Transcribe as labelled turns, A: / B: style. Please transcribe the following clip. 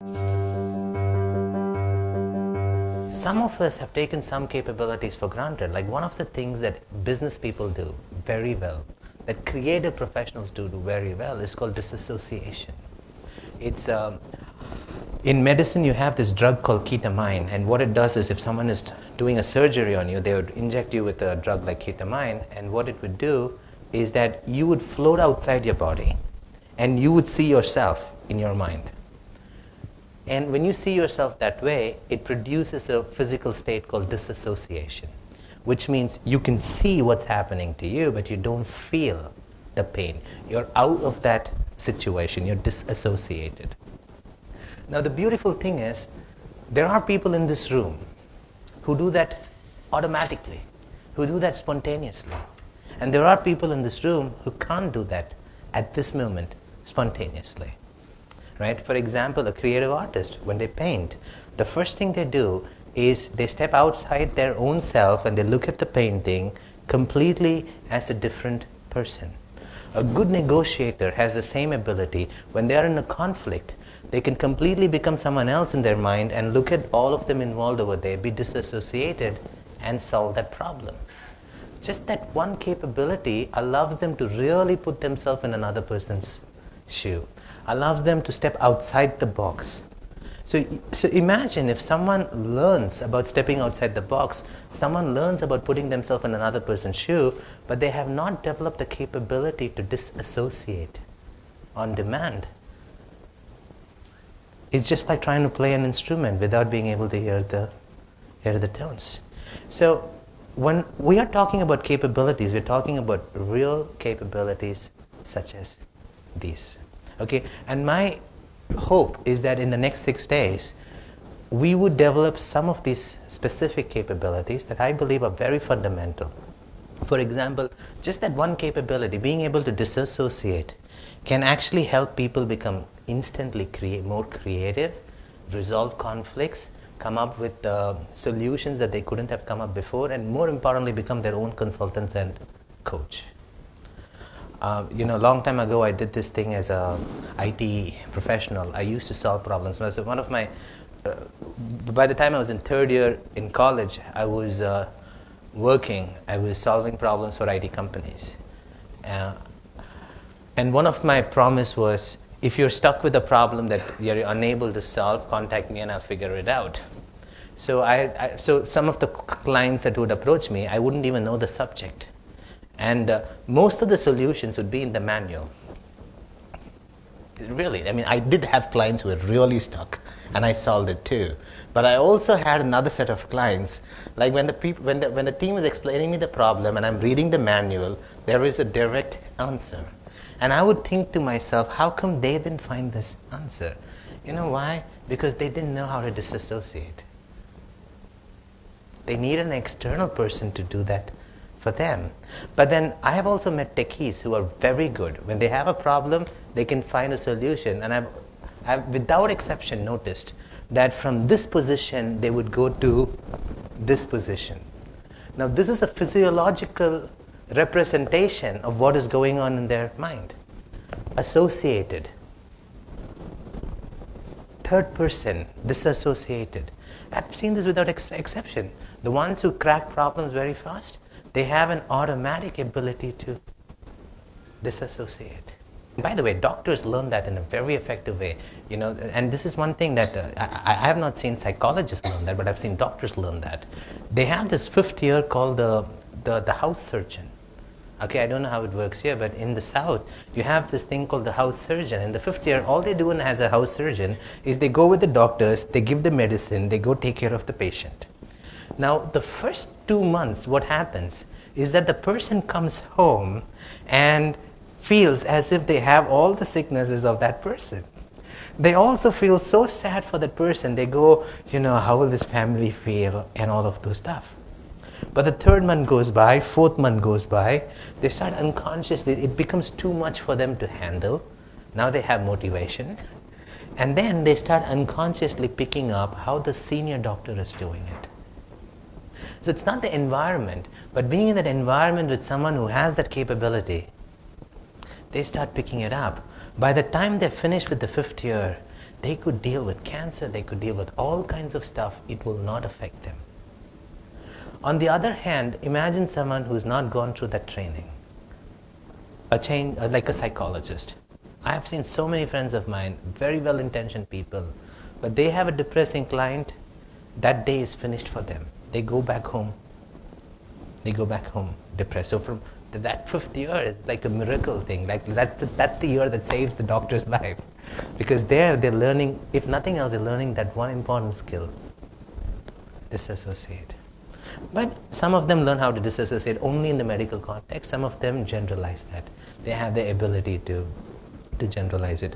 A: Some of us have taken some capabilities for granted. Like one of the things that business people do very well, that creative professionals do very well, is called disassociation. It's in medicine, you have this drug called ketamine, and what it does is if someone is doing a surgery on you, they would inject you with a drug like ketamine, and what it would do is that you would float outside your body and you would see yourself in your mind. And when you see yourself that way, it produces a physical state called disassociation, which means you can see what's happening to you, but you don't feel the pain. You're out of that situation, you're disassociated. Now the beautiful thing is, there are people in this room who do that automatically, who do that spontaneously. And there are people in this room who can't do that at this moment spontaneously. Right? For example, a creative artist, when they paint, the first thing they do is they step outside their own self and they look at the painting completely as a different person. A good negotiator has the same ability. When they are in a conflict, they can completely become someone else in their mind and look at all of them involved over there, be disassociated, and solve that problem. Just that one capability allows them to really put themselves in another person's shoe, allows them to step outside the box. So imagine if someone learns about stepping outside the box, someone learns about putting themselves in another person's shoe, but they have not developed the capability to disassociate on demand. It's just like trying to play an instrument without being able to hear the tones. So when we are talking about capabilities, we're talking about real capabilities such as these. Okay, and my hope is that in the next 6 days, we would develop some of these specific capabilities that I believe are very fundamental. For example, just that one capability, being able to disassociate, can actually help people become instantly more creative, resolve conflicts, come up with solutions that they couldn't have come up before, and more importantly, become their own consultants and coach. A long time ago, I did this thing as a IT professional. I used to solve problems. So one of my, by the time I was in third year in college, I was working. I was solving problems for IT companies. And one of my promise was, if you're stuck with a problem that you're unable to solve, contact me and I'll figure it out. So so some of the clients that would approach me, I wouldn't even know the subject. And most of the solutions would be in the manual. Really, I mean, I did have clients who were really stuck, and I solved it too. But I also had another set of clients, like when the team was explaining me the problem, and I'm reading the manual, there is a direct answer, and I would think to myself, how come they didn't find this answer? You know why? Because they didn't know how to disassociate. They need an external person to do that for them. But then I have also met techies who are very good. When they have a problem, they can find a solution. And I've without exception noticed that from this position, they would go to this position. Now this is a physiological representation of what is going on in their mind. Associated. Third person, disassociated. I've seen this without exception. The ones who crack problems very fast, they have an automatic ability to disassociate. By the way, doctors learn that in a very effective way. And this is one thing that I have not seen psychologists learn that, but I've seen doctors learn that. They have this 5th year called the house surgeon. Okay, I don't know how it works here, but in the South, you have this thing called the house surgeon. In the 5th year, all they do as a house surgeon is they go with the doctors, they give the medicine, they go take care of the patient. Now, the first 2 months, what happens is that the person comes home and feels as if they have all the sicknesses of that person. They also feel so sad for that person. They go, how will this family feel, and all of those stuff. But the 3rd month goes by, 4th month goes by, they start unconsciously, it becomes too much for them to handle. Now they have motivation. And then they start unconsciously picking up how the senior doctor is doing it. So it's not the environment, but being in that environment with someone who has that capability, they start picking it up. By the time they're finished with the 5th year, They could deal with cancer, they could deal with all kinds of stuff, it will not affect them. On the other hand, imagine someone who's not gone through that training, like a psychologist. I have seen so many friends of mine, very well-intentioned people, but they have a depressing client, that day is finished for them. They go back home depressed. So from that fifth year is like a miracle thing. Like that's the year that saves the doctor's life, because they're learning, if nothing else, they're learning that one important skill: disassociate. But some of them learn how to disassociate only in the medical context. Some of them generalize that. They have the ability to generalize it.